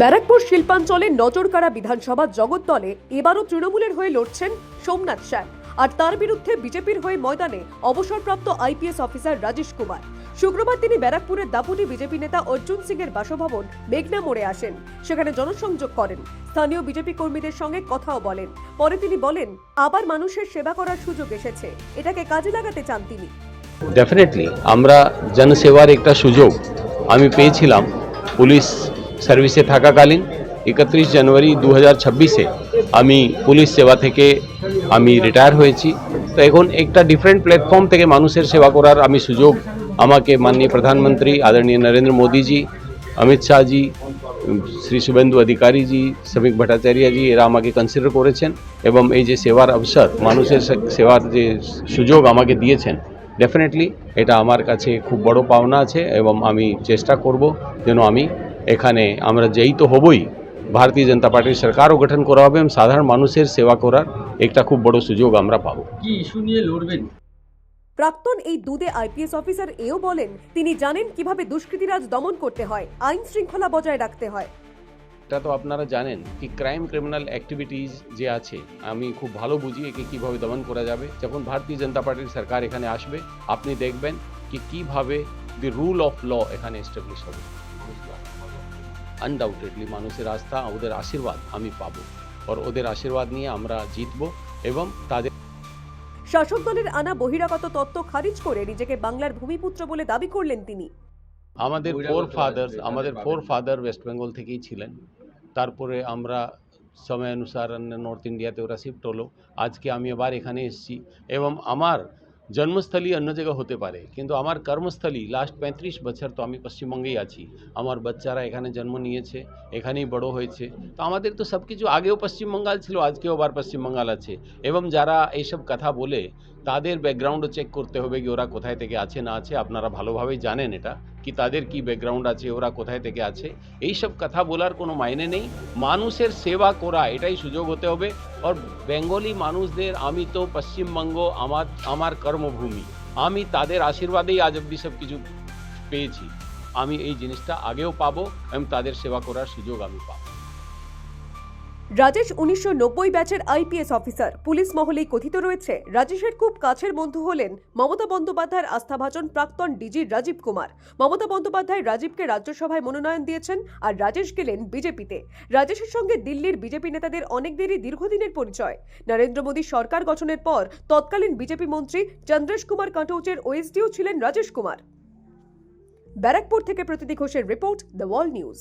ব্যারাকপুর শিল্পাঞ্চলে নজরকাড়া বিধানসভা জগদ্দলে এবারও তৃণমূলের হয়ে লড়ছেন সোমনাথ শ্যাম, আর তার বিরুদ্ধে বিজেপির হয়ে ময়দানে অবসরপ্রাপ্ত আইপিএস অফিসার রাজেশ কুমার। শুক্রবার তিনি ব্যারাকপুরের দাপুটে বিজেপি নেতা অর্জুন সিং এর বাসভবন মেঘনা মোড়ে আসেন। সেখানে জনসংযোগ করেন, স্থানীয় বিজেপি কর্মীদের সঙ্গে কথাও বলেন। পরে তিনি বলেন, আবার মানুষের সেবা করার সুযোগ এসেছে, এটাকে কাজে লাগাতে চান তিনি। ডেফিনেটলি আমরা জনসেবার একটা সুযোগ আমি পেয়েছিলাম পুলিশ সার্ভিসে থাকাকালীন। 31 জানুয়ারি 2026-এ আমি পুলিশ সেবা থেকে আমি রিটায়ার হয়েছি। তো এখন একটা ডিফারেন্ট প্ল্যাটফর্ম থেকে মানুষের সেবা করার আমি সুযোগ আমাকে মাননীয় প্রধানমন্ত্রী আদরণীয় নরেন্দ্র মোদীজি, অমিত শাহজি, শ্রী শুভেন্দু অধিকারীজি, শ্রমিক ভট্টাচার্যজি এরা আমাকে কনসিডার করেছেন এবং এই যে সেবার অবসর, মানুষের সেবার যে সুযোগ আমাকে দিয়েছেন, ডেফিনেটলি এটা আমার কাছে খুব বড় পাওনা আছে এবং আমি চেষ্টা করব যেন আমি এখানে আমরা যেই তো হবই, ভারতীয় জনতা পার্টির সরকারও গঠন করা হবে এবং সাধারণ মানুষের সেবা করার একটা খুব বড় সুযোগ আমরা পাবো। কি ইস্যু নিয়ে লড়বেন? প্রাক্তন এই দুদে আইপিএস অফিসার এও বলেন, তিনি জানেন কিভাবে দুষ্কৃতিরাজ দমন করতে হয়, আইন শৃঙ্খলা বজায় রাখতে হয়। এটা তো আপনারা জানেন কি ক্রাইম ক্রিমিনাল অ্যাক্টিভিটিস যে আছে আমি খুব ভালো বুঝি একে কীভাবে দমন করা যাবে। যখন ভারতীয় জনতা পার্টির সরকার এখানে আসবে আপনি দেখবেন কি কীভাবে দি রুল অফ ল এখানে এস্টাবলিশ হবে। আনডাউটেডলি মানুষের আস্থা, ওদের আশীর্বাদ আমি পাবো, আর ওদের আশীর্বাদ নিয়ে আমরা জিতবো এবং তাদের শাসক দলের আনা বহিরাগত তত্ত্ব খারিজ করে নিজেকে বাংলার ভূমিপুত্র বলে দাবি করলেন তিনি। আমাদের ফোর ফাদার ওয়েস্ট বেঙ্গল থেকেই ছিলেন, তারপরে আমরা সময় অনুসার নর্থ ইন্ডিয়াতে ওরা শিফট হলো। আজকে আমি আবার এখানে এসেছি এবং আমার জন্মস্থলী অন্য জায়গা হতে পারে, কিন্তু আমার কর্মস্থলী লাস্ট 35 বছর তো আমি পশ্চিমবঙ্গেই আছি। আমার বাচ্চারা এখানে জন্ম নিয়েছে, এখানেই বড় হয়েছে। তো আমাদের তো সব কিছু, আগেও পশ্চিমবঙ্গাল ছিল, আজকেও আবার পশ্চিমবঙ্গাল আছে। এবং যারা এইসব কথা বলে তাদের ব্যাকগ্রাউন্ডও চেক করতে হবে কি ওরা কোথায় থেকে আছে না আছে। আপনারা ভালোভাবেই জানেন এটা কি তাদের কি ব্যাকগ্রাউন্ড আছে, ওরা কোথায় থেকে আছে। এইসব কথা বলার কোনো মাইনে নেই। মানুষের সেবা করা এটাই সুযোগ হতে হবে। আর বেঙ্গলি মানুষদের, আমি তো পশ্চিমবঙ্গ আমার কর্মভূমি, আমি তাদের আশীর্বাদেই আজ অব্দি সব কিছু পেয়েছি। আমি এই জিনিসটা আগেও পাবো এবং তাদের সেবা করার সুযোগ আমি পাবো। রাজেশ 1990 ব্যাচের আইপিএস অফিসার। পুলিশ মহলেই কথিত রয়েছে, রাজেশের খুব কাছের বন্ধু হলেন মমতা বন্দ্যোপাধ্যায়ের আস্থাভাজন প্রাক্তন ডিজি রাজীব কুমার। মমতা বন্দ্যোপাধ্যায় রাজীবকে রাজ্যসভায় মনোনয়ন দিয়েছেন, আর রাজেশ গেলেন বিজেপিতে। রাজেশের সঙ্গে দিল্লির বিজেপি নেতাদের অনেকদেরই দীর্ঘদিনের পরিচয়। নরেন্দ্র মোদী সরকার গঠনের পর তৎকালীন বিজেপি মন্ত্রী চন্দ্রেশ কুমার কাটোচের ওএসডিও ছিলেন রাজেশ কুমার। ব্যারাকপুর থেকে প্রতীতি ঘোষের রিপোর্ট, দ্য ওয়াল নিউজ।